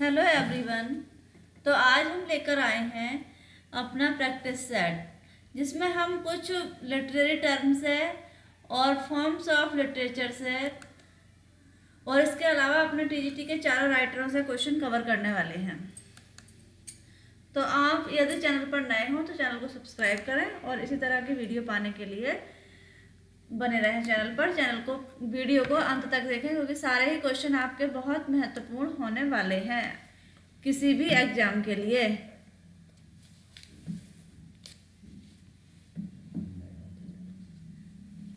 Hello everyone. तो आज हम लेकर आए हैं अपना प्रैक्टिस सेट, जिसमें हम कुछ लिटरेरी टर्म्स है और फॉर्म्स ऑफ लिटरेचर है और इसके अलावा अपने टीजीटी के चारों राइटरों से क्वेश्चन कवर करने वाले हैं। तो आप यदि चैनल पर नए हो तो चैनल को सब्सक्राइब करें और इसी तरह की वीडियो पाने के लिए बने रहें चैनल को वीडियो को अंत तक देखें, क्योंकि सारे ही क्वेश्चन आपके बहुत महत्वपूर्ण होने वाले हैं किसी भी एग्जाम के लिए।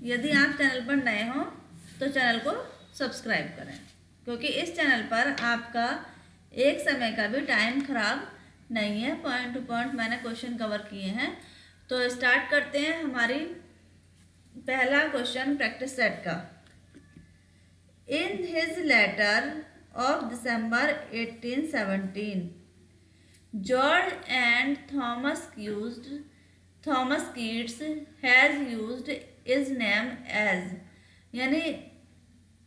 यदि आप चैनल पर नए हो तो चैनल को सब्सक्राइब करें, क्योंकि इस चैनल पर आपका एक समय का भी टाइम खराब नहीं है। पॉइंट टू पॉइंट मैंने क्वेश्चन कवर किए हैं। तो स्टार्ट करते हैं हमारी पहला क्वेश्चन प्रैक्टिस सेट का। In his letter of December 1817 George and Thomas Keats has used his name as, यानी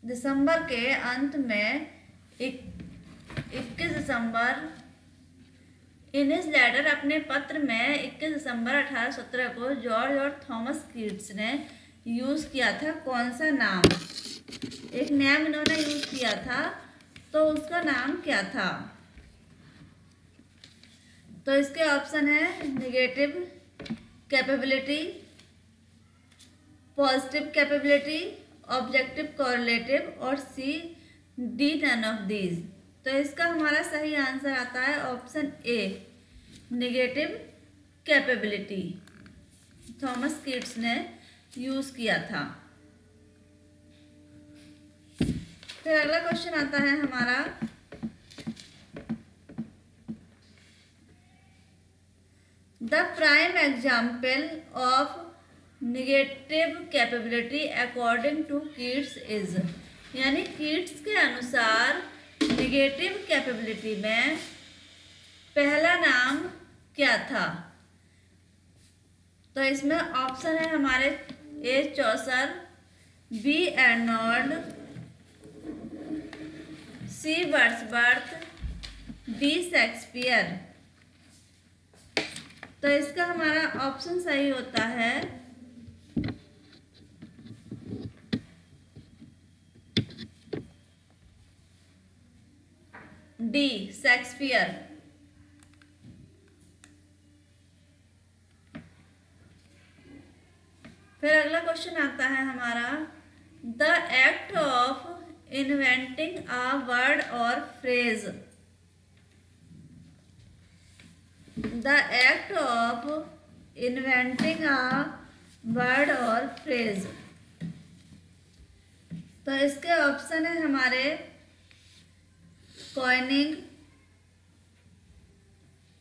दिसंबर के अंत में 21 दिसंबर इन हिज लेटर अपने पत्र में 21 दिसंबर 1817 को जॉर्ज और थॉमस कीट्स ने यूज किया था कौन सा नाम? एक नेम इन्होंने यूज किया था, तो उसका नाम क्या था? तो इसके ऑप्शन है negative capability, positive capability, objective correlative और C D none of these. तो इसका हमारा सही आंसर आता है option A, negative capability. Thomas Keats ने यूज किया था। फिर अगला क्वेश्चन आता है हमारा, the prime example of negative capability according to Keats is, यानी कीट्स के अनुसार नेगेटिव कैपेबिलिटी में पहला नाम क्या था? तो इसमें ऑप्शन है हमारे ए चौसर, बी एर्नोल्ड, सी वर्ड्सवर्थ, डी शेक्सपियर। तो इसका हमारा ऑप्शन सही होता है डी शेक्सपियर। फिर अगला क्वेश्चन आता है हमारा, the act of inventing a word और phrase, the act of inventing a word और फ्रेज। तो इसके ऑप्शन है हमारे कॉइनिंग,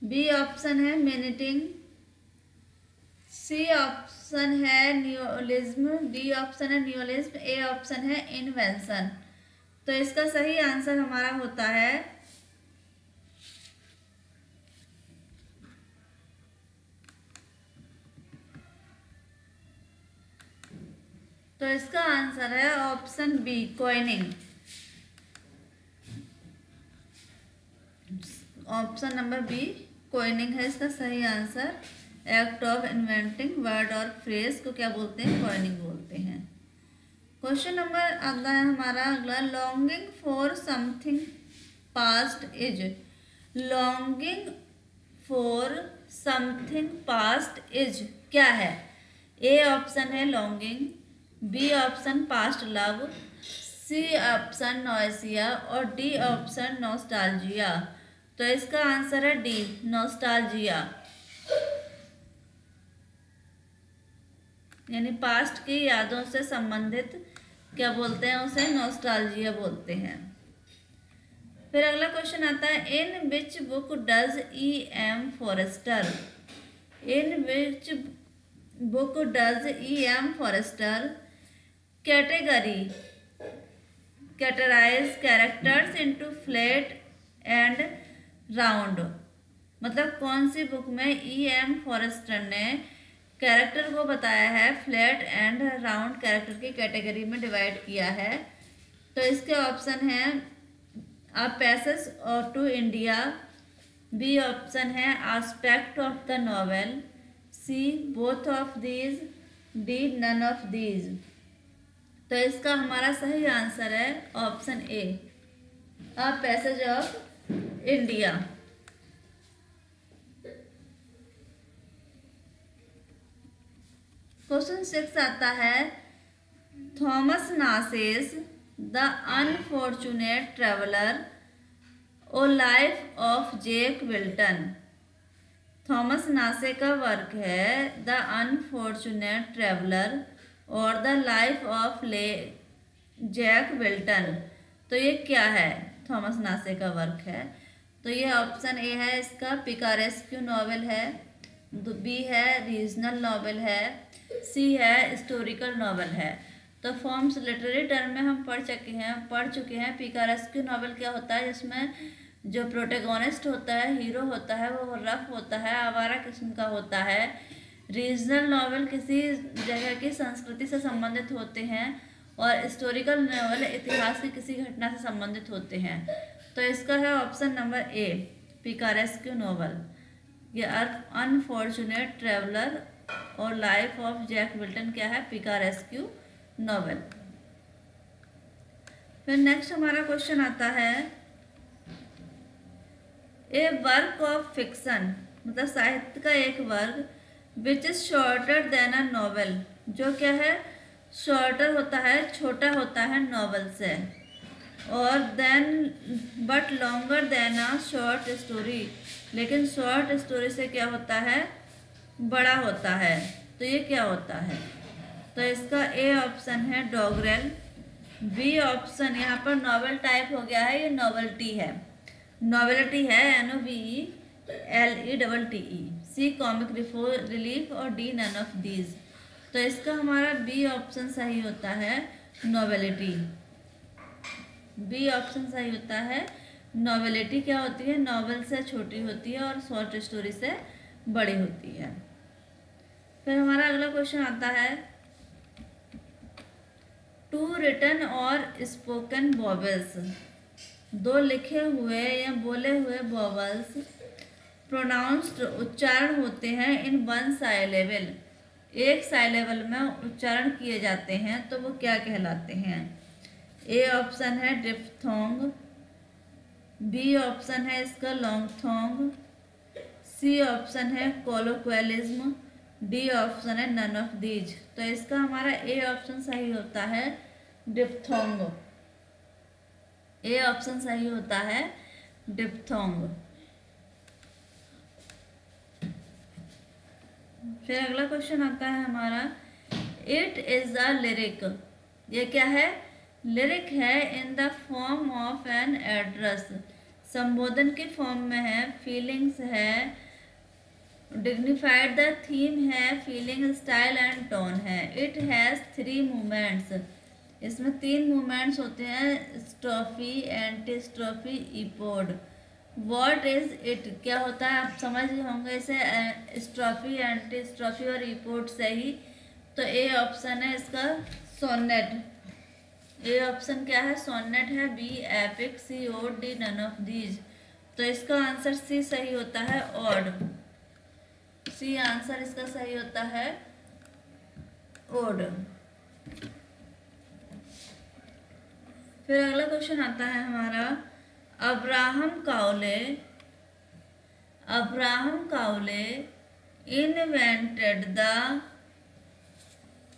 बी ऑप्शन है मिनिटिंग, सी ऑप्शन है नियोलिज्म, डी ऑप्शन है नियोलिज्म, ए ऑप्शन है इन्वेंशन। तो इसका सही आंसर हमारा होता है तो इसका आंसर है option B, coining. Option number B coining है इसका सही answer. Act of inventing word और फ्रेज को क्या बोलते हैं? कॉइनिंग बोलते हैं। क्वेश्चन नंबर आता है हमारा अगला, longing for something past is, longing for something past is क्या है? ए ऑप्शन है longing, B option past love, C option nausea और डी ऑप्शन नॉस्टैल्जिया। तो इसका आंसर है डी, नॉस्टैल्जिया, यानी पास्ट की यादों से संबंधित क्या बोलते हैं उसे? नॉस्टैल्जिया बोलते हैं। फिर अगला क्वेश्चन आता है, in which book does E M Forster, in which book does E M Forster categorise characters into flat and round. मतलब कौन सी बुक में ई एम फॉरेस्टर ने कैरेक्टर को बताया है फ्लैट एंड राउंड कैरेक्टर की कैटेगरी में डिवाइड किया है? तो इसके ऑप्शन हैं a passage to India, B option है aspect of the novel, C both of these, D none of these. तो इसका हमारा सही आंसर है option A, a passage of India. Question 6 आता है, Thomas Nashe's the unfortunate traveller or life of Jack Wilton. Thomas Nashe का work है the unfortunate traveller और the life of Jack Wilton. तो ये क्या है? थॉमस नासे का वर्क है। तो ये ऑप्शन ए है इसका, पिकारेस्क्यू नॉवेल है, बी है रीजनल नॉवेल है, सी है हिस्टोरिकल नॉवेल है। तो फॉर्म्स लिटरेरी टर्म में हम पढ़ चुके हैं। पिकारेस्क्यू नॉवेल क्या होता है? जिसमें जो प्रोटेगोनिस्ट होता है, हीरो होता है, वो रफ होता है, आवारा किस्म का होता है। रीजनल नॉवेल किसी जगह की संस्कृति से संबंधित होते हैं और हिस्टोरिकल नॉवेल इतिहास की किसी घटना से संबंधित होते हैं। तो इसका है ऑप्शन नंबर ए, पिकारेस्क्यू नॉवेल। ये अनफॉर्चुनेट ट्रेवलर और लाइफ ऑफ जैक विल्टन क्या है? पिकारेस्क्यू नॉवेल। फिर नेक्स्ट हमारा क्वेश्चन आता है, ए वर्क ऑफ फिक्शन, मतलब साहित्य का एक वर्ग, which is shorter than a novel, जो क्या है? शॉर्टर होता है, छोटा होता है नॉवेल से, और then but longer than a short story, लेकिन शॉर्ट स्टोरी से क्या होता है? बड़ा होता है। तो ये क्या होता है? तो इसका ए ऑप्शन है डॉगरेल, बी ऑप्शन, यहाँ पर नॉवेल टाइप हो गया है, ये नॉवेल्टी है, नॉवेल्टी है NOVELTE, सी कॉमिक रिलीफ और डी नन ऑफ दीज। तो इसका हमारा बी ऑप्शन सही होता है, नॉवेलिटी। बी ऑप्शन सही होता है, नॉवेलिटी क्या होती है? नॉवेल से छोटी होती है और शॉर्ट स्टोरी से बड़ी होती है। फिर हमारा अगला क्वेश्चन आता है, टू रिटन और स्पोकन वॉवेल्स, दो लिखे हुए या बोले हुए वॉवेल्स प्रोनाउंस्ड उच्चारण होते हैं इन वन साइलेबल, एक साइलेबल में उच्चारण किए जाते हैं, तो वो क्या कहलाते हैं? ए ऑप्शन है डिप्थोंग, बी ऑप्शन है इसका लॉन्गथोंग, सी ऑप्शन है कोलोक्वेलिज्म, डी ऑप्शन है नन ऑफ दीज। तो इसका हमारा ए ऑप्शन सही होता है, डिप्थोंग। ए ऑप्शन सही होता है, डिप्थोंग। फिर अगला क्वेश्चन आता है हमारा, इट इज अ लिरिक, ये क्या है? लिरिक है, in the form of an address, संबोधन के फॉर्म में है, फीलिंग्स है, डिग्निफाइड द थीम है, फीलिंग, स्टाइल एंड टोन है। इट हैज़ 3 मूवमेंट्स, इसमें 3 मूवमेंट्स होते हैं, strophe, antistrophe, epode. What is it, क्या होता है? आप समझ होंगे इसे, स्ट्रोफी, एंटी स्ट्रोफी और इपोड से ही। तो ए ऑप्शन है इसका सोनेट। ए ऑप्शन क्या है? सोनेट है, B epic, C ode, D none of these. तो इसका आंसर सी सही होता है, ओड। सी आंसर इसका सही होता है, ओड। फिर अगला क्वेश्चन आता है हमारा, Abraham Cowley invented the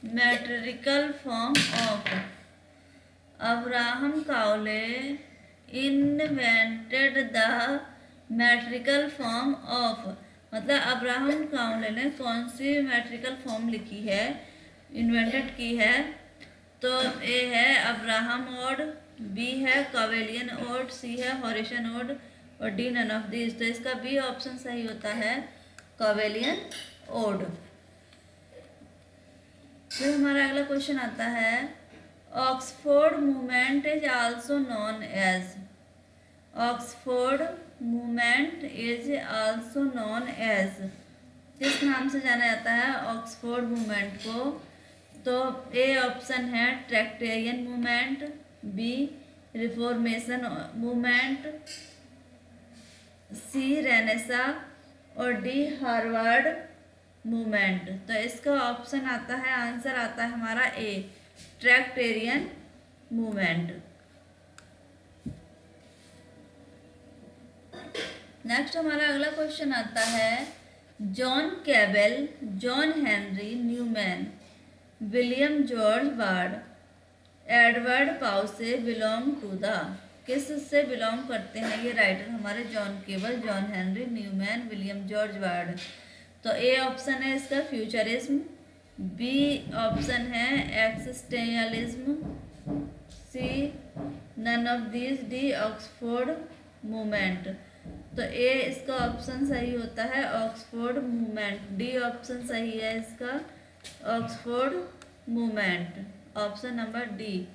मैट्रिकल form of, Abraham Cowley invented the मैट्रिकल form of, मतलब अब्राहम काउले ने कौन सी मैट्रिकल फॉर्म लिखी है, इन्वेंटेड की है? तो ए है अब्राहम ओड, बी है कावेलियन ओड, सी है हॉरिशन ओड और डी नन ऑफ दीज। तो इसका बी ऑप्शन सही होता है, कावेलियन ओड। फिर हमारा अगला क्वेश्चन आता है, Oxford movement is also known as, Oxford movement is also known as, किस नाम से जाना जाता है ऑक्सफोर्ड मूवमेंट को? तो ए ऑप्शन है ट्रैक्टेरियन मूवमेंट, बी रिफॉर्मेशन मूवमेंट, सी रेनेसा और डी हार्वर्ड मूवमेंट। तो इसका ऑप्शन आता है, आंसर आता है हमारा ए, ट्रैक्टेरियन मूवमेंट। नेक्स्ट हमारा अगला क्वेश्चन आता है, John Keble, John Henry Newman, William George Ward, Edward Pusey belong to the, किस से बिलोंग करते हैं ये राइटर हमारे, John Keble, John Henry Newman, William George Ward. तो ए ऑप्शन है इसका फ्यूचरिज्म, बी ऑप्शन है existentialism, C none of these, D Oxford movement. तो ए इसका ऑप्शन सही होता है ऑक्सफोर्ड मूवमेंट, डी ऑप्शन सही है इसका Oxford movement, option number D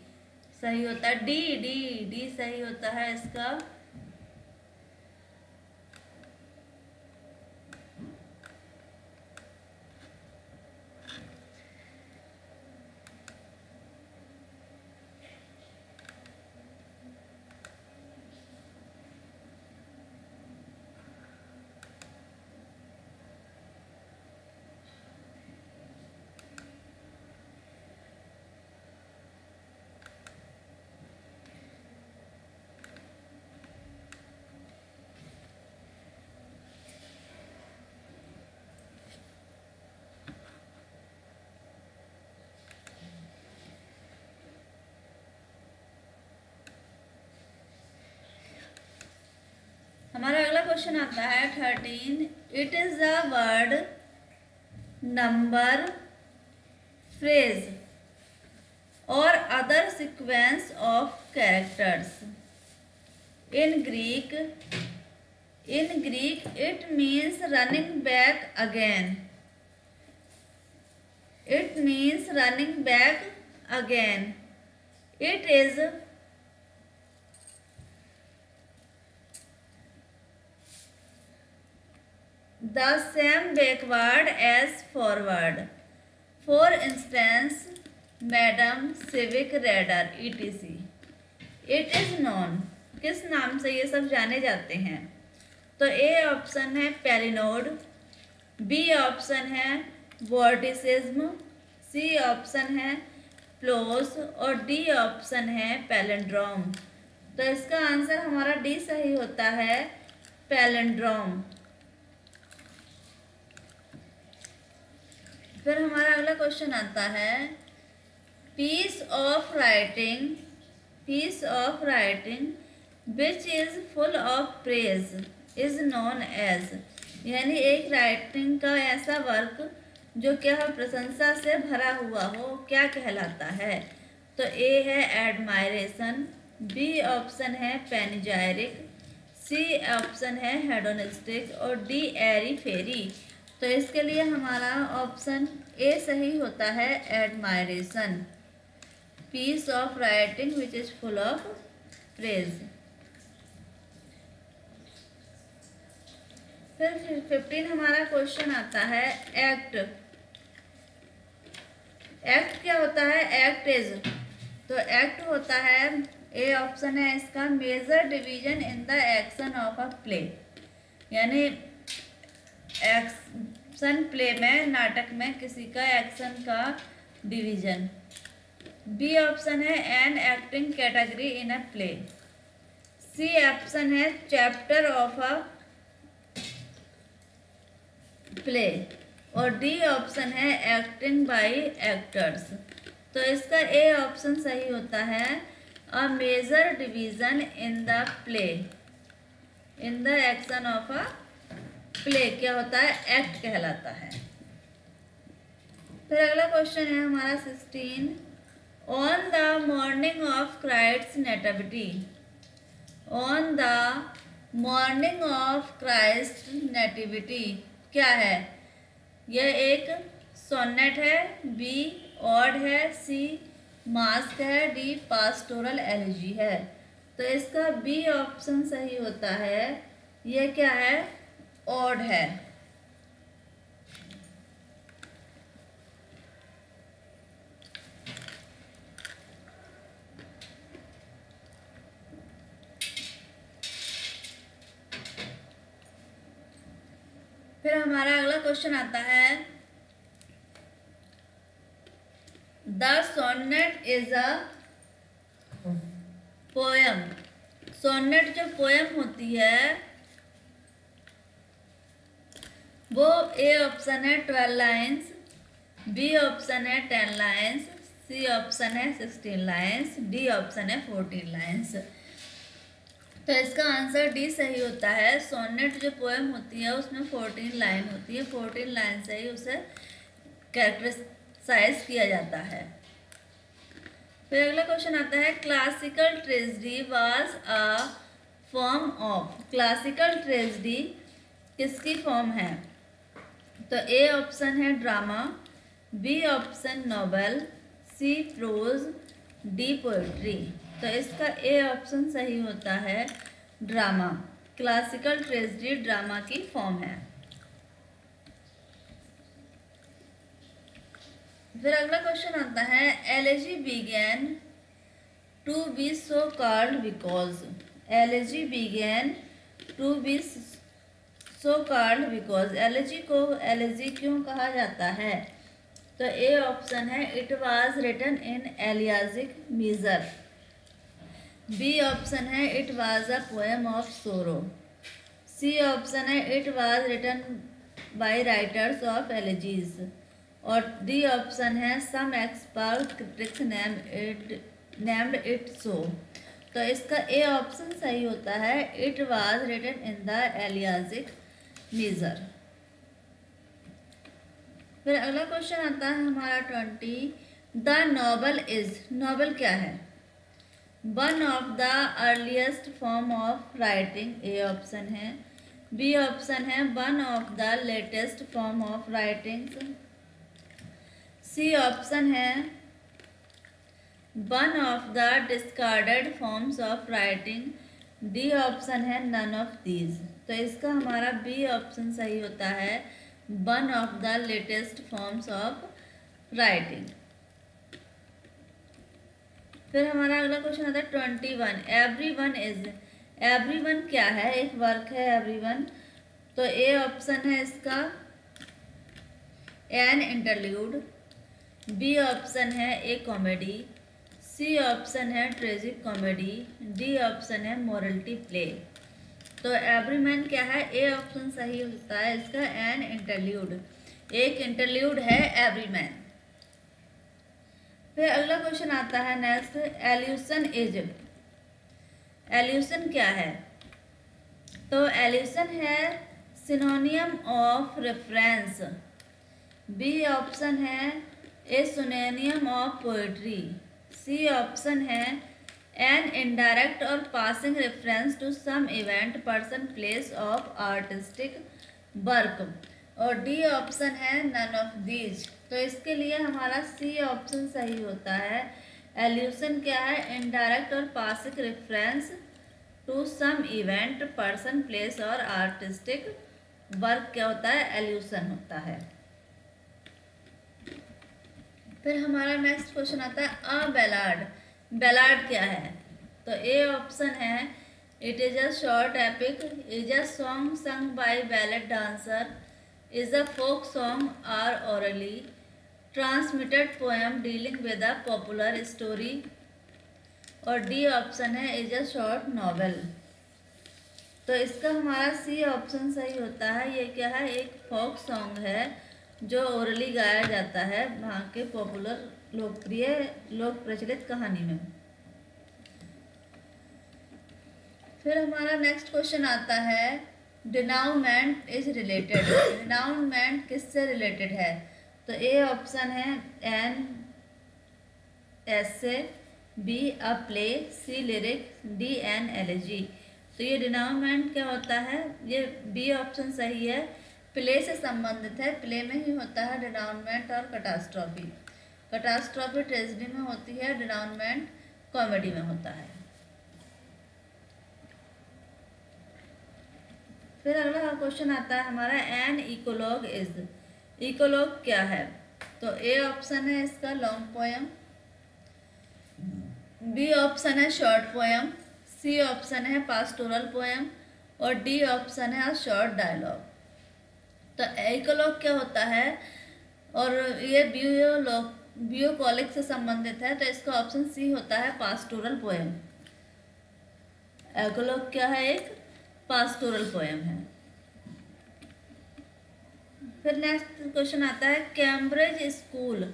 सही होता है, डी डी डी सही होता है इसका। हमारा अगला क्वेश्चन आता है 13, it is the word, number, phrase और other sequence of characters. In Greek it means running back again, it means running back again, it is the same backward as forward. For instance, madam, civic radar etc. It is known, किस नाम से ये सब जाने जाते हैं? तो A option है पैलिनोड, बी ऑप्शन है वर्टिसिज्म, सी ऑप्शन है प्लोस और डी ऑप्शन है पैलेंड्रोम। तो इसका आंसर हमारा डी सही होता है पैलेंड्रोम। फिर हमारा अगला क्वेश्चन आता है, piece of writing which is full of praise is known as, यानी एक राइटिंग का ऐसा वर्क जो क्या है प्रशंसा से भरा हुआ हो, क्या कहलाता है? तो ए है एडमायरेशन, बी ऑप्शन है पैनिजायरिक, सी ऑप्शन है हेडोनिस्टिक और डी एरी फेरी। तो इसके लिए हमारा ऑप्शन ए सही होता है admiration, piece of writing which is full of praise. फिर 15 हमारा क्वेश्चन आता है, एक्ट क्या होता है? एक्ट इज, तो एक्ट होता है, ए ऑप्शन है इसका major division in the action of a play, यानी एक्शन प्ले में, नाटक में किसी का एक्शन का डिवीजन। बी ऑप्शन है an acting category in a play, C option है चैप्टर ऑफ अ प्ले और डी ऑप्शन है एक्टिंग बाय एक्टर्स। तो इसका ए ऑप्शन सही होता है a major division in the play, in the action of a play क्या होता है? एक्ट कहलाता है। फिर अगला क्वेश्चन है हमारा 16, on the morning of Christ nativity, on the morning of Christ nativity क्या है? यह एक सोनेट है, बी ऑड है, सी मास्क है, डी पास्टोरल एलिजी है। तो इसका बी ऑप्शन सही होता है, यह क्या है? ऑड है। फिर हमारा अगला क्वेश्चन आता है, the sonnet is a poem. Sonnet जो पोयम होती है वो ए ऑप्शन है 12 लाइन्स, बी ऑप्शन है 10 लाइन्स, सी ऑप्शन है 16 लाइन्स, डी ऑप्शन है 14 लाइन्स। तो इसका आंसर डी सही होता है। सोनेट जो पोएम होती है उसमें 14 लाइन होती है, 14 लाइन से ही उसे कैरेक्टराइज किया जाता है। फिर अगला क्वेश्चन आता है, classical tragedy was a form of. Classical tragedy किसकी फॉर्म है? तो ए ऑप्शन है drama, B option novel, C prose, D poetry. तो इसका ए ऑप्शन सही होता है ड्रामा। क्लासिकल ट्रेजेडी ड्रामा की फॉर्म है। फिर अगला क्वेश्चन आता है, elegy began to be so called because. Elegy began to be so called because. Elegy को एलेजी क्यों कहा जाता है? तो ए ऑप्शन है it was written in elegiac measure, B option है it was a poem of sorrow, C option है it was written by writers of elegies, और डी ऑप्शन है some expert critics named it so. तो इसका A option सही होता है it was written in the elegiac measure. फिर अगला क्वेश्चन आता है हमारा 20, द नॉवल इज। नॉवल क्या है? One of the earliest form of writing, A option है, बी ऑप्शन है one of the latest form of writing, C option है one of the discarded forms of writing, D option है none of these. तो इसका हमारा B option सही होता है one of the latest forms of writing. फिर हमारा अगला क्वेश्चन आता है 21, एवरीवन इज। एवरीवन क्या है? एक वर्क है एवरीवन। तो ए ऑप्शन है इसका एन इंटरल्यूड, बी ऑप्शन है ए कॉमेडी, सी ऑप्शन है ट्रेजिक कॉमेडी, डी ऑप्शन है मोरलिटी प्ले। तो एवरीमैन क्या है? ए ऑप्शन सही होता है इसका एन इंटरल्यूड। एक इंटरल्यूड है एवरीमैन। फिर अगला क्वेश्चन आता है नेक्स्ट, एल्यूशन इज। एल्यूशन क्या है? तो एल्यूशन है synonym of reference, B option है a synonym of poetry, C option है एन इनडायरेक्ट और passing reference to some event person place of artistic work, और डी ऑप्शन है नन ऑफ दीज। तो इसके लिए हमारा सी ऑप्शन सही होता है। एल्यूशन क्या है? इनडायरेक्ट और passing reference to some event person place और आर्टिस्टिक वर्क क्या होता है? एल्यूशन होता है। फिर हमारा नेक्स्ट क्वेश्चन आता है अ बैलाड। बैलाड क्या है? तो ए ऑप्शन है it is a short epic, is a song sung by ballet dancer, is a folk song और orally transmitted poem dealing with a popular story, और डी ऑप्शन है is a short novel. तो इसका हमारा C option सही होता है। ये क्या है? एक फोक सॉन्ग है जो ओरली गाया जाता है वहाँ के पॉपुलर लोकप्रिय लोक प्रचलित कहानी में। फिर हमारा नेक्स्ट क्वेश्चन आता है डिनाउमेंट इज रिलेटेड। डिनाउमेंट किससे रिलेटेड है? तो ए ऑप्शन है an essay, B a play, C lyric, D an elegy. तो ये डिनाउमेंट क्या होता है? ये बी ऑप्शन सही है, प्ले से संबंधित है। प्ले में ही होता है डिनाउमेंट और कैटास्ट्रॉफी। कैटास्ट्रॉफी ट्रेजेडी में होती है, डिनाउमेंट कॉमेडी में होता है। फिर अगला क्वेश्चन आता है हमारा एन इकोलॉग इज। इकोलॉग क्या है? तो ए ऑप्शन है इसका लॉन्ग पोएम, बी ऑप्शन है शॉर्ट पोएम, सी ऑप्शन है पास्टोरल पोएम, और डी ऑप्शन है शॉर्ट डायलॉग। तो एकोलॉग क्या होता है, और ये ब्यूकोलिक से संबंधित है, तो इसका ऑप्शन सी होता है पास्टोरल पोएम। एकोलॉग क्या है, एक पास्टोरल पोएम है। फिर नेक्स्ट क्वेश्चन आता है, Cambridge school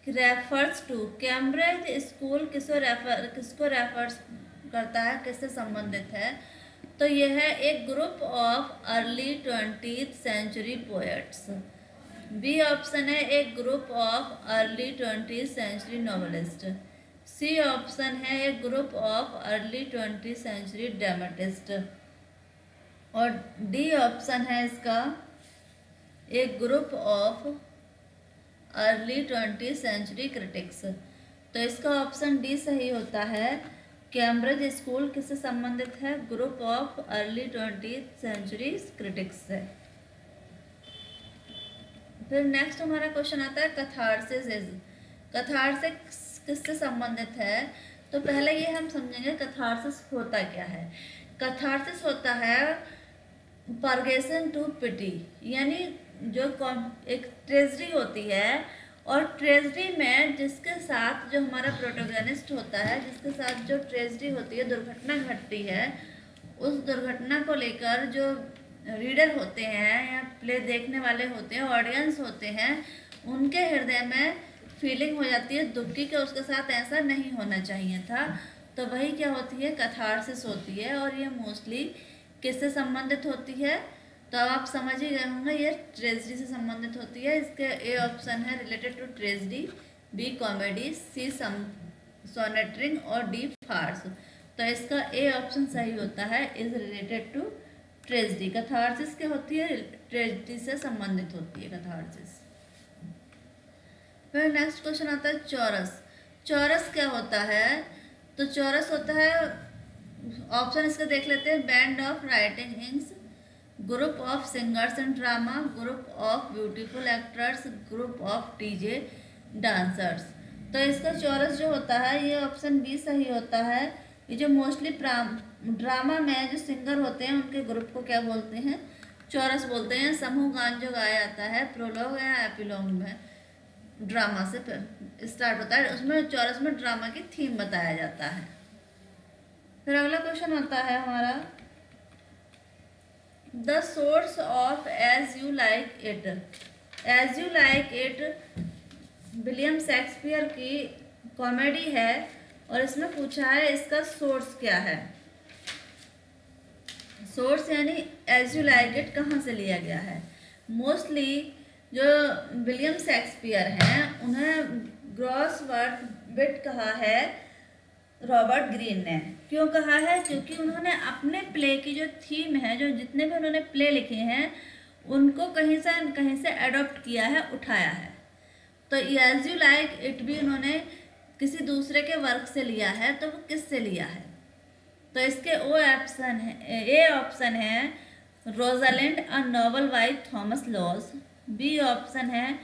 refers to. Cambridge school किसको रेफर्स करता है, किससे संबंधित है? तो यह है एक group of early 20th century poets. B option है एक group of early 20th century novelist. C option है एक group of early 20th century dramatist. और डी ऑप्शन है इसका एक group of early 20th century critics. तो इसका ऑप्शन डी सही होता है। कैम्ब्रिज स्कूल किससे संबंधित है? Group of early 20th century critics से। फिर नेक्स्ट हमारा क्वेश्चन आता है, कैथार्सिस किससे संबंधित है? तो पहले ये हम समझेंगे कैथार्सिस होता क्या है। कैथार्सिस होता है परगेशन टू पिटी, यानी जो एक ट्रेजेडी होती है, और ट्रेजेडी में जिसके साथ जो हमारा प्रोटोगनिस्ट होता है, जिसके साथ जो ट्रेजेडी होती है, दुर्घटना घटती है, उस दुर्घटना को लेकर जो रीडर होते हैं या प्ले देखने वाले होते हैं, ऑडियंस होते हैं, उनके हृदय में फीलिंग हो जाती है दुख की कि उसके साथ ऐसा नहीं होना चाहिए था। तो वही क्या होती है, कैथार्सिस होती है। और ये मोस्टली किससे संबंधित होती है? तो अब आप समझ ही गए होंगे, ये ट्रेजेडी से संबंधित होती है। इसके ए ऑप्शन है related to tragedy, B comedy, C sonneteering और डी फार्स। तो इसका ए ऑप्शन सही होता है, is related to tragedy. Catharsis क्या होती है? ट्रेजेडी से संबंधित होती है कैथार्सिस। फिर नेक्स्ट क्वेश्चन आता है चौरस। चौरस क्या होता है? तो चौरस होता है, ऑप्शन इसका देख लेते हैं, band of writing inks, group of singers in drama, group of beautiful actors, group of DJ dancers. तो इसका चौरस जो होता है, ये ऑप्शन बी सही होता है। ये जो मोस्टली ड्रामा में जो सिंगर होते हैं उनके ग्रुप को क्या बोलते हैं? चौरस बोलते हैं। समूह गान जो गाया जाता है प्रोलॉग या एपिलॉग में, ड्रामा से स्टार्ट होता है, उसमें चौरस में ड्रामा की थीम बताया जाता है। फिर अगला क्वेश्चन आता है हमारा, the source of as you like it. As you like it William Shakespeare की कॉमेडी है, और इसमें पूछा है इसका सोर्स क्या है। सोर्स यानी एज यू लाइक इट कहाँ से लिया गया है? मोस्टली जो विलियम शेक्सपियर हैं, उन्हें ग्रॉस वर्ड बिट कहा है रॉबर्ट ग्रीन ने। क्यों कहा है? क्योंकि उन्होंने अपने प्ले की जो थीम है, जो जितने भी उन्होंने प्ले लिखे हैं, उनको कहीं से अडॉप्ट किया है, उठाया है। तो एज यू लाइक इट भी उन्होंने किसी दूसरे के वर्क से लिया है, तो वो किससे लिया है? तो इसके ए ऑप्शन है Rosalind, a novel by Thomas Lodge. B option है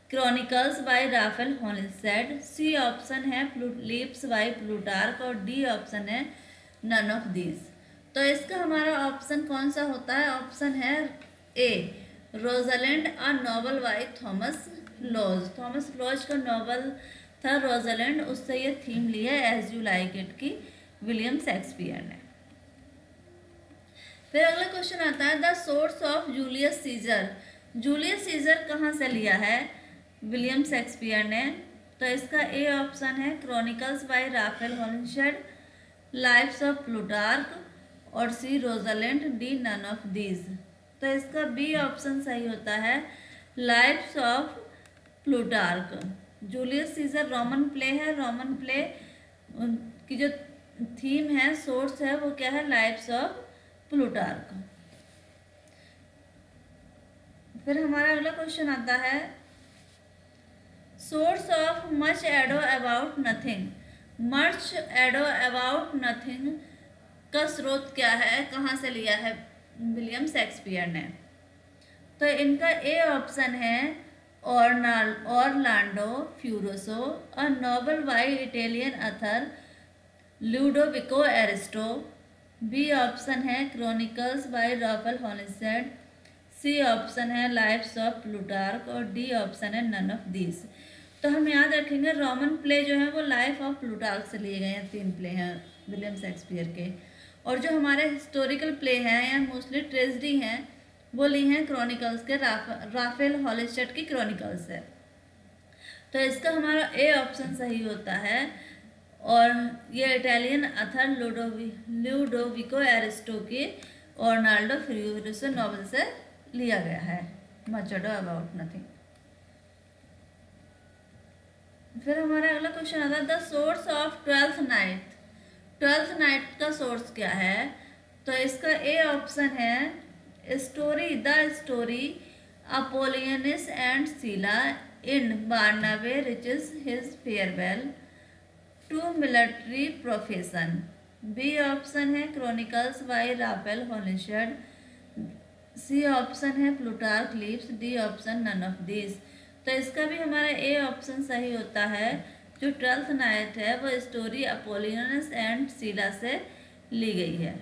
chronicles by Raphael Holinshed. C option है लीप्स बाय प्लूटार्क। और डी ऑप्शन है नन ऑफ दीज। तो इसका हमारा ऑप्शन कौन सा होता है? ऑप्शन है A Rosalind, a novel by Thomas Lodge. Thomas Lodge का नॉवल था रोजालिंड, उससे ये थीम ली है एज यू लाइक इट की विलियम शेक्सपियर ने। फिर अगला क्वेश्चन आता है, the source of Julius Caesar. Julius Caesar कहाँ से लिया है विलियम शेक्सपियर ने? तो इसका ए ऑप्शन है chronicles by Raphael Holinshed, lives of Plutarch और C Rosalind, D none of these. तो इसका बी ऑप्शन सही होता है, lives of Plutarch. Julius Caesar Roman play है, रोमन प्ले की जो थीम है, सोर्स है, वो क्या है? Lives of Plutarch. फिर हमारा अगला क्वेश्चन आता है, source of much ado about nothing. Much ado about nothing का स्रोत क्या है, कहाँ से लिया है विलियम शेक्सपियर ने? तो इनका ए ऑप्शन है Orlando Furioso, a novel by Italian author Ludovico Ariosto. B option है chronicles by Raphael Holinshed. C option है लाइफ्स ऑफ प्लूटार्क और डी ऑप्शन है नन ऑफ दिस। तो हम याद रखेंगे रोमन प्ले जो है वो लाइफ ऑफ प्लूटार्क से लिए गए हैं, 3 प्ले हैं विलियम शेक्सपियर के। और जो हमारे हिस्टोरिकल प्ले हैं या मोस्टली ट्रेजेडी हैं वो ली हैं क्रॉनिकल्स के, राफेल हॉलिस्टेड की क्रॉनिकल्स है। तो इसका हमारा ए ऑप्शन सही होता है। और ये इटालियन अथर लुडोविको एरिस्टो के ऑर्नाल्डो फ्यूरियो नॉवल से लिया गया है, मचडो अबाउट नथिंग। फिर हमारा अगला क्वेश्चन आता है the source of twelfth night. Twelfth night का सोर्स क्या है? तो इसका ए ऑप्शन है story the story Apolonius and Silla in Barnabe Riche's his farewell to military profession. B option है chronicles by Raphael Holinshed. C option है Plutarch lives. D option none of this. तो इसका भी हमारा ए option सही होता है। जो ट्वेल्थ नाइट है वो स्टोरी अपोलियनस एंड सीला से ली गई है,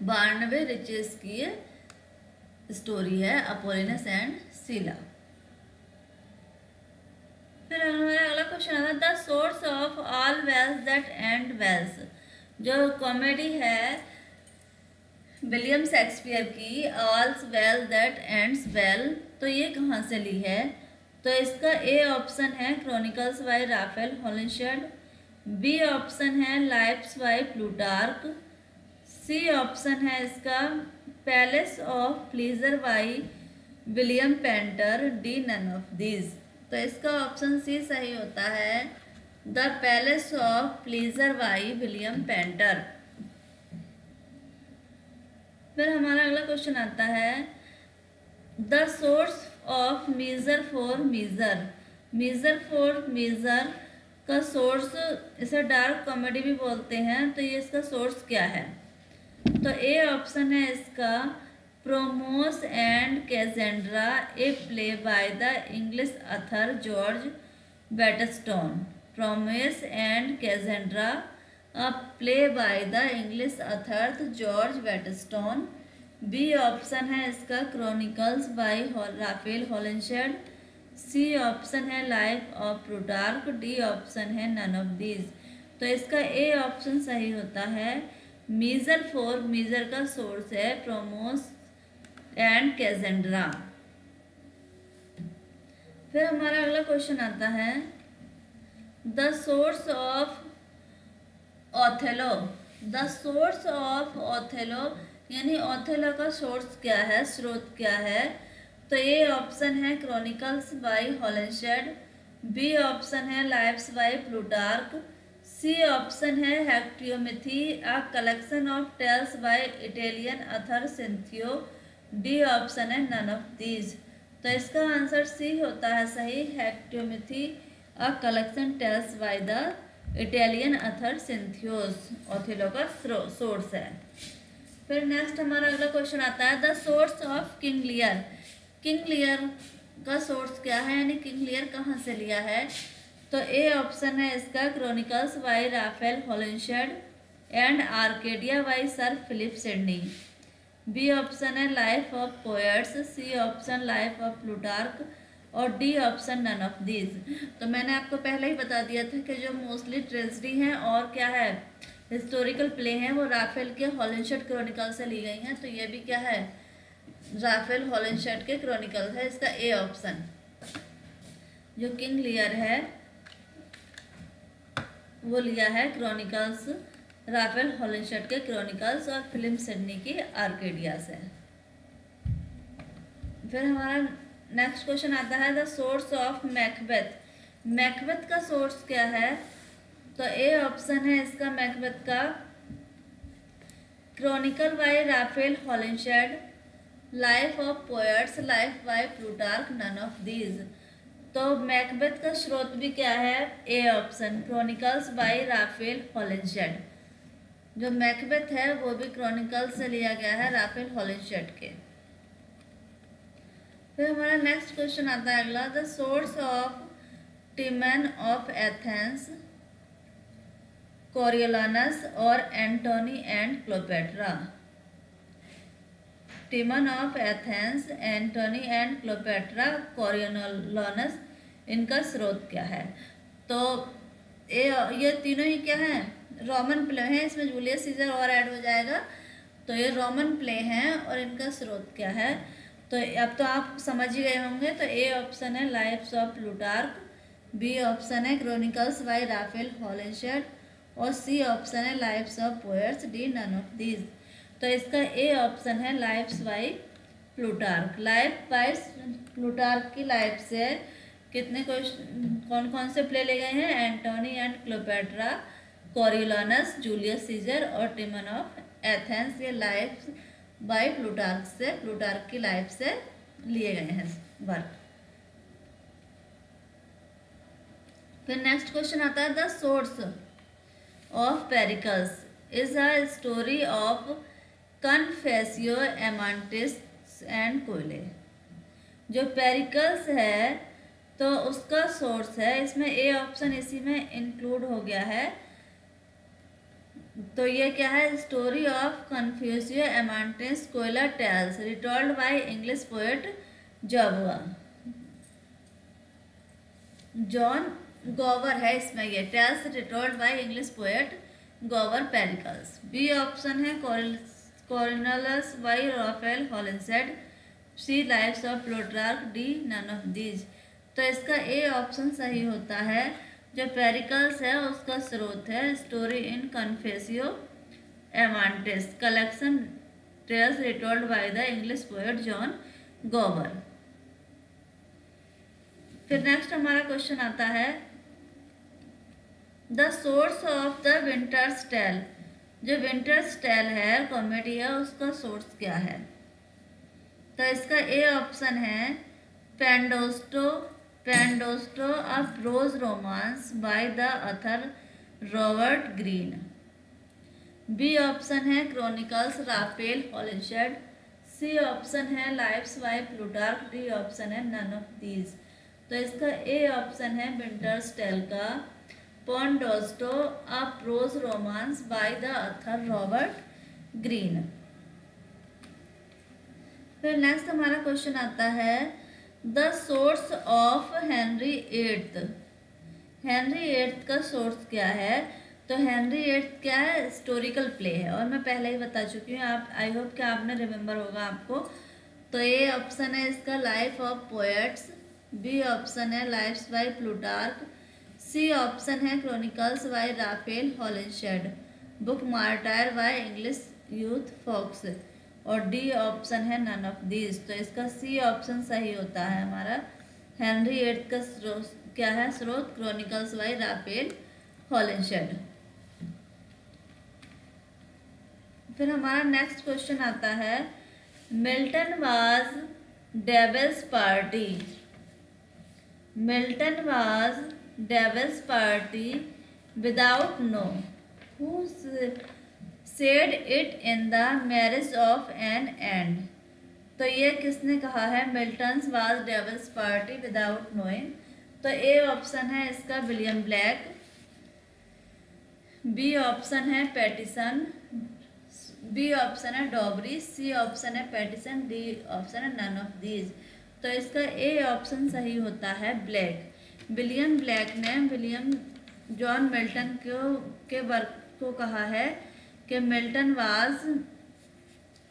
बार्नाबे रिचेस की स्टोरी है अपोलियनस एंड सीला। फिर हमारा अगला क्वेश्चन आता है the source of all wells that end wells. जो कॉमेडी है विलियम शेक्सपियर की all's well that ends well, तो ये कहाँ से ली है? तो इसका ए ऑप्शन है chronicles by Raphael Holinshed. B option है lives by Plutarch. C option है इसका palace of pleasure by William Painter. D none of these. तो इसका ऑप्शन सी सही होता है, the palace of pleasure by William Painter. फिर हमारा अगला क्वेश्चन आता है the source of measure for measure. Measure for measure का सोर्स, इसे डार्क कॉमेडी भी बोलते हैं, तो ये इसका सोर्स क्या है? तो ए ऑप्शन है इसका Promos and Cassandra, a play by the English author George Whetstone. Promos and Cassandra a play by the English author George Whetstone. B option है इसका chronicles by Raphael Holinshed. C option है life of Plutarch. D option है none of these. तो इसका A option सही होता है, measure for measure का सोर्स है प्रोमोस एंड कैसेंड्रा। फिर हमारा अगला क्वेश्चन आता है the source of Othello. The source of Othello यानी ओथेलो का सोर्स क्या है, स्रोत क्या है? तो ए ऑप्शन है chronicles by Holinshed. B option है lives by Plutarch. C option है Hecatommithi, a collection of tales by Italian author Cinthio. D option है नन ऑफ दीज। तो इसका आंसर सी होता है सही, Hecatommithi a collection tales by the Italian author Cinthio's, Othello का source है। फिर नेक्स्ट हमारा अगला क्वेश्चन आता है the source of King Lear. King Lear का सोर्स क्या है, यानी किंग लियर कहाँ से लिया है? तो ए ऑप्शन है इसका chronicles by Raphael Holinshed and Arcadia by Sir Philip Sidney. B option है life of poets. C option life of Plutarch और D option none of these. तो मैंने आपको पहले ही बता दिया था कि जो मोस्टली ट्रेजेडी हैं और क्या है हिस्टोरिकल प्ले हैं वो राफेल के हॉलिस्टेड क्रॉनिकल से ली गई हैं। तो ये भी क्या है, राफेल हॉलिस्टेड के क्रॉनिकल है। इसका ए ऑप्शन जो किंग लियर है वो लिया है क्रॉनिकल्स, राफेल हॉलिस्टेड के क्रॉनिकल्स और फिल्म सिडनी की आर्केडिया से। फिर हमारा नेक्स्ट क्वेश्चन आता है the source of Macbeth. Macbeth का सोर्स क्या है? तो ए ऑप्शन है इसका मैकबेथ का chronicle by Raphael Holinshed, life of poets, life by Plutarch, none of these. तो मैकबेथ का स्रोत भी क्या है? A option chronicles by Raphael Holinshed. जो मैकबेथ है वो भी क्रॉनिकल्स से लिया गया है, राफेल हॉलिस्टेड के। फिर हमारा नेक्स्ट क्वेश्चन आता है अगला the source of Timon of Athens, Coriolanus और Antony and Cleopatra. Timon of Athens, Antony and Cleopatra, Coriolanus, इनका स्रोत क्या है? तो ये तीनों ही क्या हैं? रोमन प्ले हैं। इसमें जूलियस सीजर और ऐड हो जाएगा। तो ये रोमन प्ले हैं और इनका स्रोत क्या है? तो अब तो आप समझ ही गए होंगे। तो ए ऑप्शन है lives of Plutarch, B option है क्रॉनिकल्स बाय राफेल हॉलिंशेड और सी ऑप्शन है lives of poets, D none of these. तो इसका ए ऑप्शन है lives by Plutarch. Life by Plutarch की लाइफ से कितने कौन कौन से प्ले ले गए हैं? Antony and Cleopatra, Coriolanus, Julius Caesar और टिमन ऑफ एथेंस। ये लाइफ बाय प्लूटार्क की लाइफ से लिए गए हैं वर्क। फिर नेक्स्ट क्वेश्चन आता है the source of Pericles is a story of Confessio, Amantis and कोयले। जो पेरिकल्स है तो उसका सोर्स है, इसमें ए ऑप्शन इसी में इंक्लूड हो गया है। तो ये क्या है? स्टोरी ऑफ कन्फ्यूसियो, एमांटिस, कोयला tales retold by English poet John Gower है। इसमें ये tales retold by English poet Gower Pericles. B option है Coriolanus by Raphael Holinshed, C lives of Plutarch, D none of these. तो इसका A option सही होता है। जो पेरिकल्स है उसका स्रोत है story in Confessio Amantis, collection tales retold by the English poet John Gower. फिर नेक्स्ट हमारा क्वेश्चन आता है the source of the winter's tale. जो विंटर्स टेल है कॉमेडी है, उसका सोर्स क्या है? तो इसका ए ऑप्शन है Pandosto a prose romance by the author Robert Greene. B option है chronicles Raphael Holinshed, C option है lives by Plutarch, D option है नन ऑफ दीज। तो इसका ए ऑप्शन है विंटर्स टेल का Pandosto a prose romance by the author Robert Greene. फिर next हमारा question आता है the source of Henry eighth. Henry eighth का सोर्स क्या है? तो हेनरी एट्थ क्या है? हिस्टोरिकल प्ले है और मैं पहले ही बता चुकी हूँ। आप आई होप कि आपने रिमेम्बर होगा आपको। तो ए ऑप्शन है इसका life of poets, B option है lives by Plutarch, C option है chronicles by Raphael Holinshed, book martyr by English youth Foxe और डी ऑप्शन है नन ऑफ दीज। तो इसका सी ऑप्शन सही होता है हमारा। हेनरी एट्थ का स्रोत क्या है? स्रोत क्रॉनिकल्स बाय राफेल हॉलिंशेड। फिर हमारा नेक्स्ट क्वेश्चन आता है Milton was devil's party. Milton was devil's party without know who said it in the marriage of an end। तो ये किसने कहा है? Milton's was devil's party without knowing. तो ए ऑप्शन है इसका विलियम ब्लैक, बी ऑप्शन है Pattison, B option है डॉबरी, सी ऑप्शन है पैटिसन, डी ऑप्शन है नन ऑफ दीज। तो इसका ए ऑप्शन सही होता है ब्लैक। विलियम ब्लैक ने विलियम जॉन मिल्टन के वर्क को कहा है कि मिल्टन वाज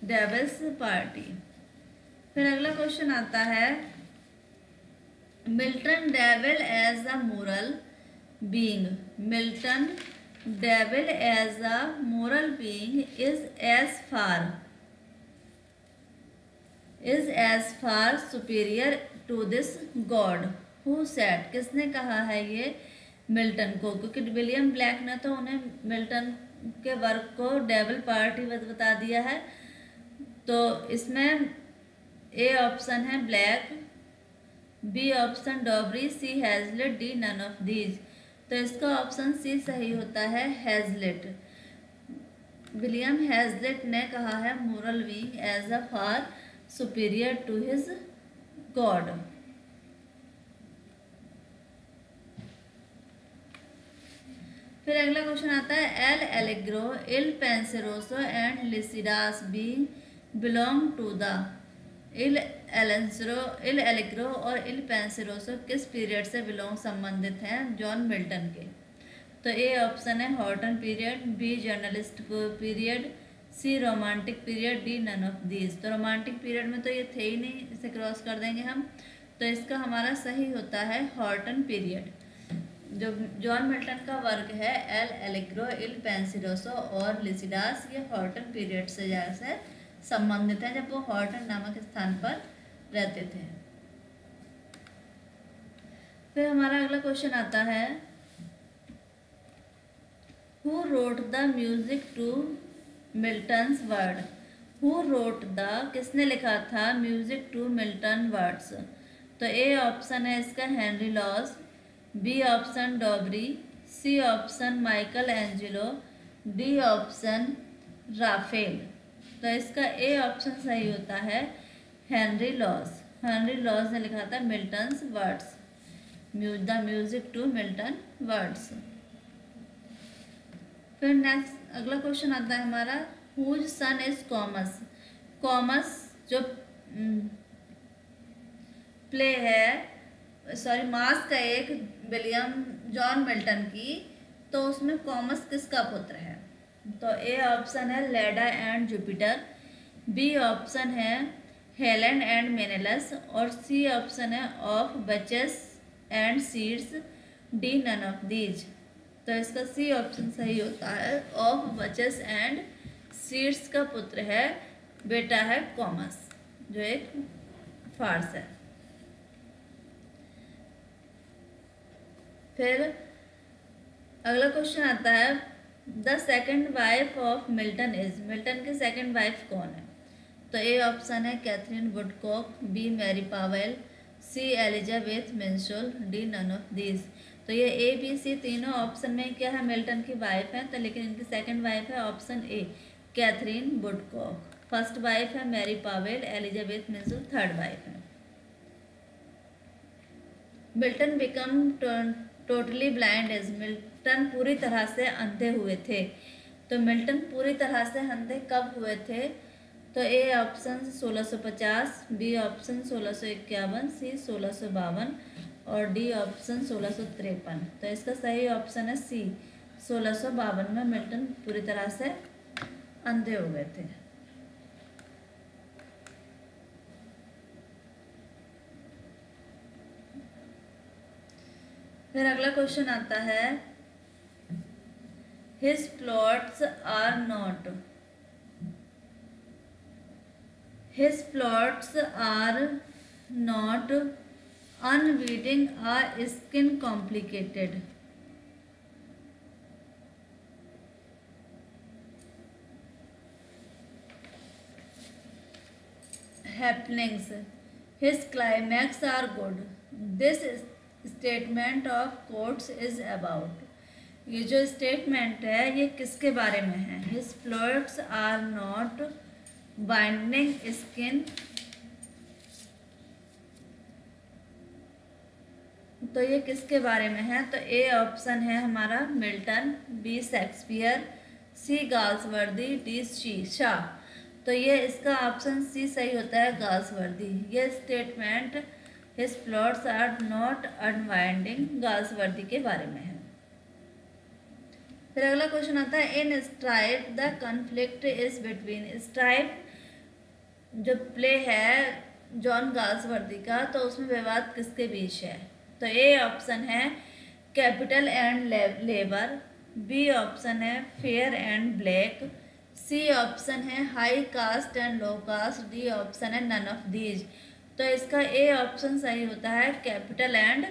डेविल्स पार्टी। फिर अगला क्वेश्चन आता है Milton devil as a moral being. Milton devil as a moral being is as far superior to this God who said. किसने कहा है ये? मिल्टन को, क्योंकि विलियम ब्लैक ने तो उन्हें मिल्टन के वर्क को डेविल पार्टी बता दिया है। तो इसमें ए ऑप्शन है Blake, B option Dobree, C Hazlitt, D none of these. तो इसका ऑप्शन सी सही होता है हैजलेट। विलियम हैजलेट ने कहा है moral being as a far superior to his god. फिर अगला क्वेश्चन आता है L Allegro, Il Penseroso and Lycidas being belong to the Il Allegro और इल पेंसिरोसो किस पीरियड से बिलोंग संबंधित हैं जॉन मिल्टन के? तो ए ऑप्शन है Houghton period, B journalist period, C romantic period, D none of these. तो romantic period में तो ये थे ही नहीं, इसे क्रॉस कर देंगे हम। तो इसका हमारा सही होता है हॉटन पीरियड। जो जॉन मिल्टन का वर्क है एल एलेग्रो, इल पेंसिरोसो और लिसिडास, ये हॉटन पीरियड से जैसे संबंधित है, जब वो हॉटन नामक स्थान पर रहते थे। फिर हमारा अगला क्वेश्चन आता है, who wrote the music to Milton's word? Who wrote the, किसने लिखा था म्यूजिक टू मिल्टन वर्ड्स? तो ए ऑप्शन है इसका Henry Lawes, B option Dobree, C option Michelangelo, D option Raphael. तो इसका ए ऑप्शन सही होता है हेनरी लॉस। हेनरी लॉस ने लिखा था Milton's words, the music to Milton words. फिर नेक्स्ट अगला क्वेश्चन आता है हमारा, whose son is Comus? Comus जो प्ले है, सॉरी मास का एक विलियम जॉन मिल्टन की, तो उसमें कॉमस किसका पुत्र है? तो ए ऑप्शन है Leda and Jupiter, B option है हेलेन एंड मेनेलस और सी ऑप्शन है of beaches and seeds, D none of these. तो इसका सी ऑप्शन सही होता है, ऑफ बचेस एंड सीड्स का पुत्र है, बेटा है कॉमस, जो एक फार्स है। फिर अगला क्वेश्चन आता है, the second wife of Milton is? Milton की सेकेंड वाइफ कौन है? तो ए ऑप्शन है Catherine Woodcock, B Mary Powell, C Elizabeth Minshull, D none of these. तो ये ए बी सी तीनों ऑप्शन में क्या है, मिल्टन की वाइफ है, तो लेकिन इनकी सेकेंड वाइफ है option A Catherine Woodcock. First wife है Mary Powell, Elizabeth Minshull third wife है। Milton become totally blind as? Milton पूरी तरह से अंधे हुए थे। तो मिल्टन पूरी तरह से अंधे कब हुए थे? तो ए ऑप्शन 1650, बी ऑप्शन 1651, सी 1652 और डी ऑप्शन 1653। तो इसका सही ऑप्शन है सी 1652 में मिल्टन पूरी तरह से अंधे हो गए थे। फिर अगला क्वेश्चन आता है, his plots are not? His plots are not unwinding a skin complicated. Happenings, his climax are good. This statement of quotes is about? ये जो स्टेटमेंट है ये किसके बारे में है? His plots are not binding skin, तो ये किसके बारे में है? तो ए ऑप्शन है हमारा मिल्टन, बी शेक्सपियर, सी गाल्सवर्दी, डी शाह। तो ये इसका ऑप्शन सी सही होता है, गाल्सवर्दी। ये statement his plots are not unwinding Galsworthy के बारे में है। फिर अगला क्वेश्चन आता है, in Strife the conflict is between? Strife जो प्ले है जॉन गाल्सवर्दी का, तो उसमें विवाद किसके बीच है? तो ए ऑप्शन है capital and labour, B option है fair and black, C option है high caste and low caste, D option है नन ऑफ दीज। तो इसका ए ऑप्शन सही होता है, कैपिटल एंड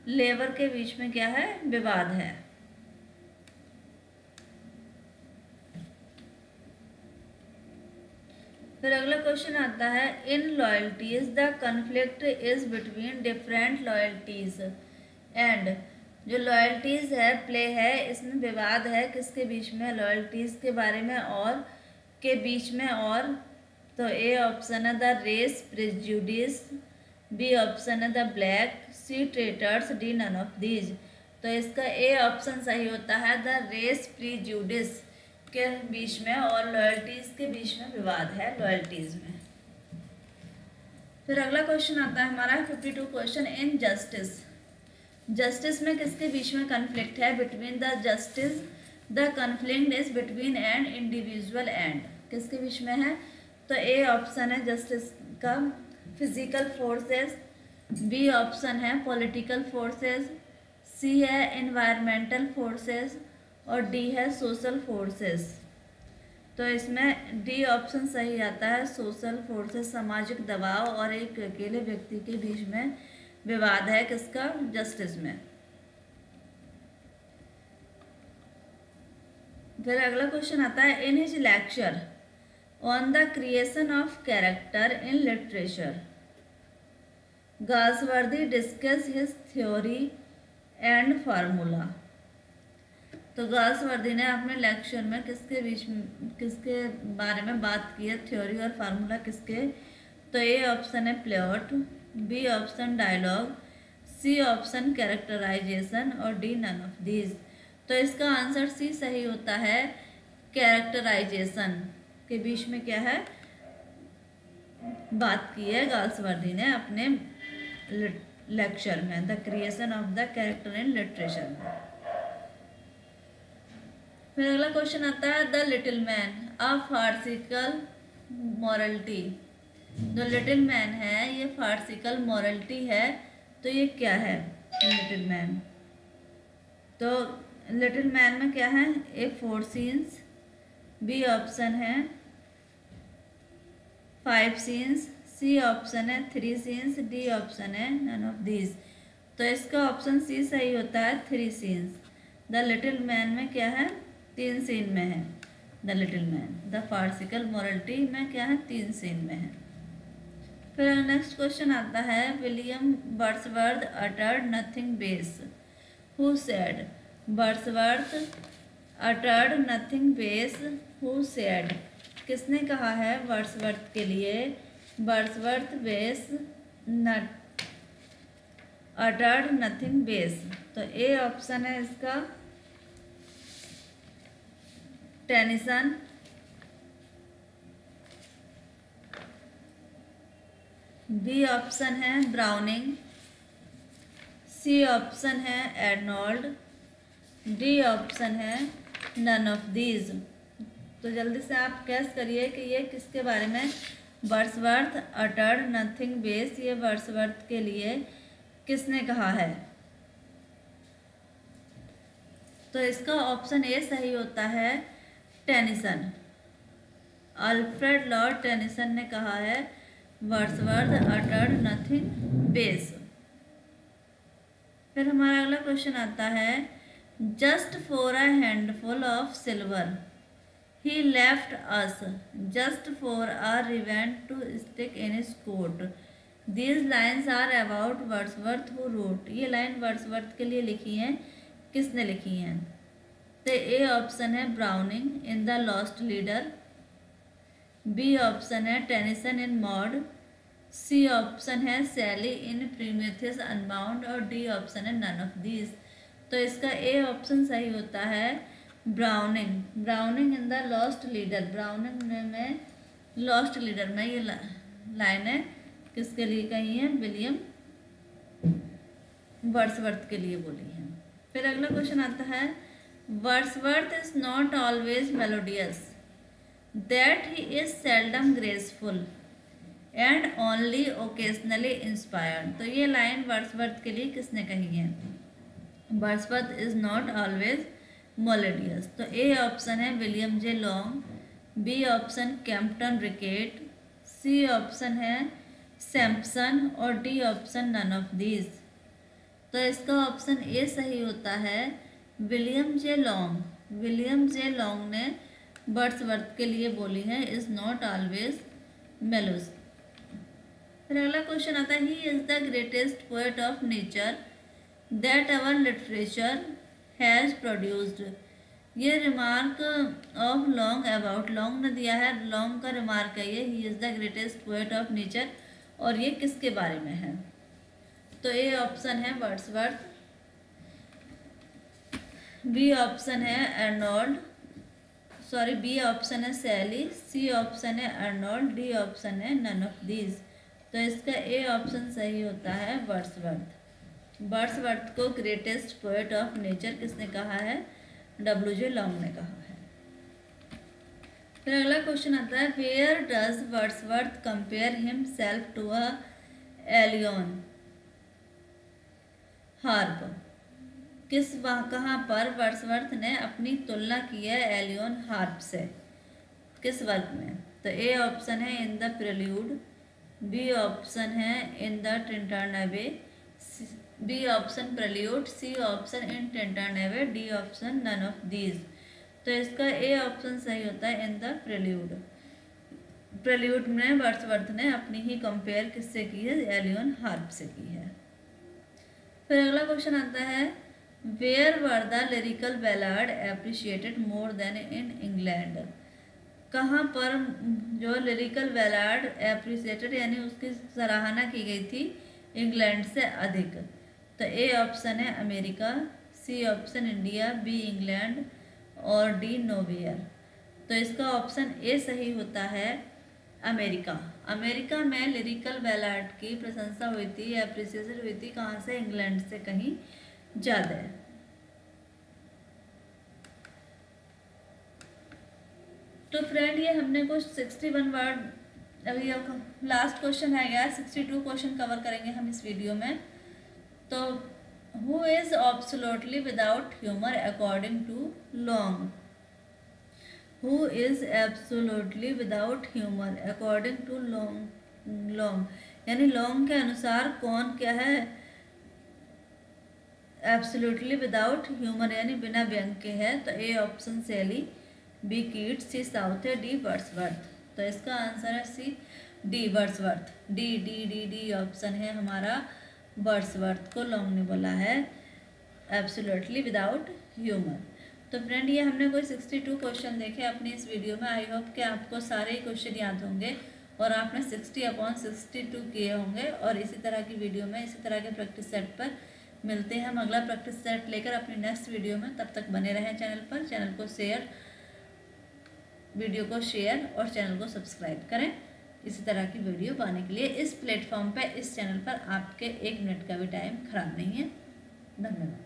लेबर के बीच में क्या है, विवाद है। फिर अगला क्वेश्चन आता है, in loyalties the conflict is between different loyalties and? जो लॉयल्टीज है प्ले है, इसमें विवाद है किसके बीच में? लॉयल्टीज के बारे में और के बीच में और। तो ए ऑप्शन है the race prejudice, B option है the black, C traitors, D none of these. तो इसका ए ऑप्शन सही होता है द रेस प्रेजुडिस के बीच में और लॉयल्टीज के बीच में विवाद है, लॉयल्टीज में। फिर अगला क्वेश्चन आता है हमारा 52 क्वेश्चन इन जस्टिस। जस्टिस में किसके बीच में कन्फ्लिक्ट है? Between the justice the conflict is between an individual and, किसके बीच में है? तो ए ऑप्शन है जस्टिस का फिजिकल फोर्सेस, बी ऑप्शन है पॉलिटिकल फोर्सेस, सी है एनवायरमेंटल फोर्सेस और डी है सोशल फोर्सेस। तो इसमें डी ऑप्शन सही आता है, सोशल फोर्सेस, सामाजिक दबाव और एक अकेले व्यक्ति के बीच में विवाद है, किसका? जस्टिस में। फिर अगला क्वेश्चन आता है in his lecture on the creation of character in literature Galsworthy discuss his theory and formula. तो गाल्सवर्दी ने अपने लेक्चर में किसके बारे में बात की है? थ्योरी और फार्मूला किसके? तो ए ऑप्शन है plot, B option dialogue, C option characterization और डी नन ऑफ दीज। तो इसका आंसर सी सही होता है, कैरेक्टराइजेशन के बीच में क्या है? बात की है गाल्सवर्दी ने अपने लेक्चर में, the creation of the character in literature में। फिर अगला क्वेश्चन आता है the little man a farcical morality. जो लिटिल मैन है ये फार्सिकल मॉरलिटी है, तो ये क्या है लिटिल मैन? तो लिटिल मैन में क्या है? ए 4 सीन्स, बी ऑप्शन है 5 सीन्स, सी ऑप्शन है 3 सीन्स, डी ऑप्शन है नन ऑफ दीज। तो इसका ऑप्शन सी सही होता है 3 सीन्स। द लिटिल मैन में क्या है? 3 सीन में है the little man. The farcical morality में क्या है? 3 सीन में है। फिर नेक्स्ट क्वेश्चन आता है William Wordsworth uttered nothing base who said. Wordsworth uttered nothing base who said, किसने कहा है वर्ड्सवर्थ के लिए? वर्ड्सवर्थ बेस नट अटर्ड नथिंग बेस। तो ए ऑप्शन है इसका टेनिसन, बी ऑप्शन है ब्राउनिंग, सी ऑप्शन है एर्नोल्ड, डी ऑप्शन है नन ऑफ दीज। तो जल्दी से आप गैस करिए कि ये किसके बारे में? वर्ड्सवर्थ अटर्ड नथिंग बेस, ये वर्ड्सवर्थ के लिए किसने कहा है? तो इसका ऑप्शन ए सही होता है टेनिसन। अल्फ्रेड लॉर्ड टेनिसन ने कहा है वर्ड्सवर्थ अटर्ड नथिंग बेस। फिर हमारा अगला क्वेश्चन आता है just for a handful of silver he left us just for a ribbon to stick in his coat. These lines are about Wordsworth who wrote. ये line Wordsworth के लिए लिखी हैं, किसने लिखी हैं? तो ए ऑप्शन है Browning in the Lost Leader, B option है Tennyson in Maud, C option है सैली इन प्रीमेथियस अनबाउंड और डी ऑप्शन है नन ऑफ दीज। तो इसका ए ऑप्शन सही होता है browning, browning in the Lost leader. Browning में लॉस्ट लीडर में ये लाइन है किसके लिए कही है? विलियम वर्ड्सवर्थ के लिए बोली है। फिर अगला क्वेश्चन आता है Wordsworth is not always melodious, that he is seldom graceful and only occasionally inspired. तो ये लाइन वर्ड्सवर्थ के लिए किसने कही है? Wordsworth is not always melodious. तो ए ऑप्शन है William J Long, B option Compton Rickett, C option है सैम्पसन और D option none of these. तो इसका ऑप्शन ए सही होता है William J Long. William J Long ने वर्ड्सवर्थ के लिए बोली है इज नॉट ऑलवेज मेलोस। फिर अगला क्वेश्चन आता है he is the greatest poet of nature that our literature has produced. ये remark of Long about, Long ने दिया है, लॉन्ग का रिमार्क है ये, he is the greatest poet of nature, और ये किसके बारे में है? तो ए ऑप्शन है वर्ड्सवर्थ, बी ऑप्शन है अर्नोल्ड, सॉरी, बी ऑप्शन है सैली, सी ऑप्शन है अर्नोल्ड, डी ऑप्शन है नन ऑफ दीज। तो इसका ए ऑप्शन सही होता है वर्ड्सवर्थ। वर्ड्सवर्थ को ग्रेटेस्ट पोएट ऑफ नेचर किसने कहा है? W.J. लॉन्ग ने कहा है। फिर अगला क्वेश्चन आता है, where does Wordsworth compare himself to a Aeolian harp? कहाँ पर वर्ड्सवर्थ ने अपनी तुलना की है एलियन हार्प से, किस वर्क में? तो ए ऑप्शन है in the Prelude, B option है in the Tintern Abbey, B option Prelude, C option in Tintern Abbey, D option none of these. तो इसका ए ऑप्शन सही होता है इन द प्रेल्यूड। प्रेल्यूड में वर्ड्सवर्थ ने अपनी ही कंपेयर किससे की है? एलियन हार्प से की है। फिर अगला क्वेश्चन आता है, where were the Lyrical Ballad appreciated more than in England? कहाँ पर जो लिरिकल बैलाड एप्रिशिएटेड यानी उसकी सराहना की गई थी इंग्लैंड से अधिक? तो ए ऑप्शन है America, C option India, B England और डी नोवेयर। तो इसका ऑप्शन ए सही होता है अमेरिका। अमेरिका में लिरिकल बैलाड की प्रशंसा हुई थी, एप्रिसिएशन हुई थी, कहाँ से? इंग्लैंड से कहीं ज़्यादा है। तो फ्रेंड ये हमने कुछ 61 वर्ड, अभी लास्ट क्वेश्चन है गया, 62 क्वेश्चन कवर करेंगे हम इस वीडियो में। तो who is absolutely without humour according to Long? Who is absolutely without humour according to Long यानी लॉन्ग के अनुसार कौन क्या है? एब्सोल्युटली विदाउट ह्यूमर यानी बिना व्यंग के है। तो A option Shelley, B Keats, C Southey है, डी वर्ड्सवर्थ। तो इसका आंसर है C, D Wordsworth. D D D D option है हमारा, वर्ड्सवर्थ को लॉन्ग ने बोला है एब्सोल्युटली विदाउट ह्यूमर। तो फ्रेंड ये हमने कोई 62 क्वेश्चन देखे अपनी इस वीडियो में। आई होप कि आपको सारे ही क्वेश्चन याद होंगे और आपने 60/62 किए होंगे। और इसी तरह की वीडियो में इसी तरह के प्रैक्टिस सेट पर मिलते हैं हम अगला प्रैक्टिस सेट लेकर अपनी नेक्स्ट वीडियो में। तब तक बने रहें चैनल पर। चैनल को शेयर, वीडियो को शेयर और चैनल को सब्सक्राइब करें इसी तरह की वीडियो पाने के लिए। इस प्लेटफॉर्म पे, इस चैनल पर आपके 1 मिनट का भी टाइम खराब नहीं है। धन्यवाद।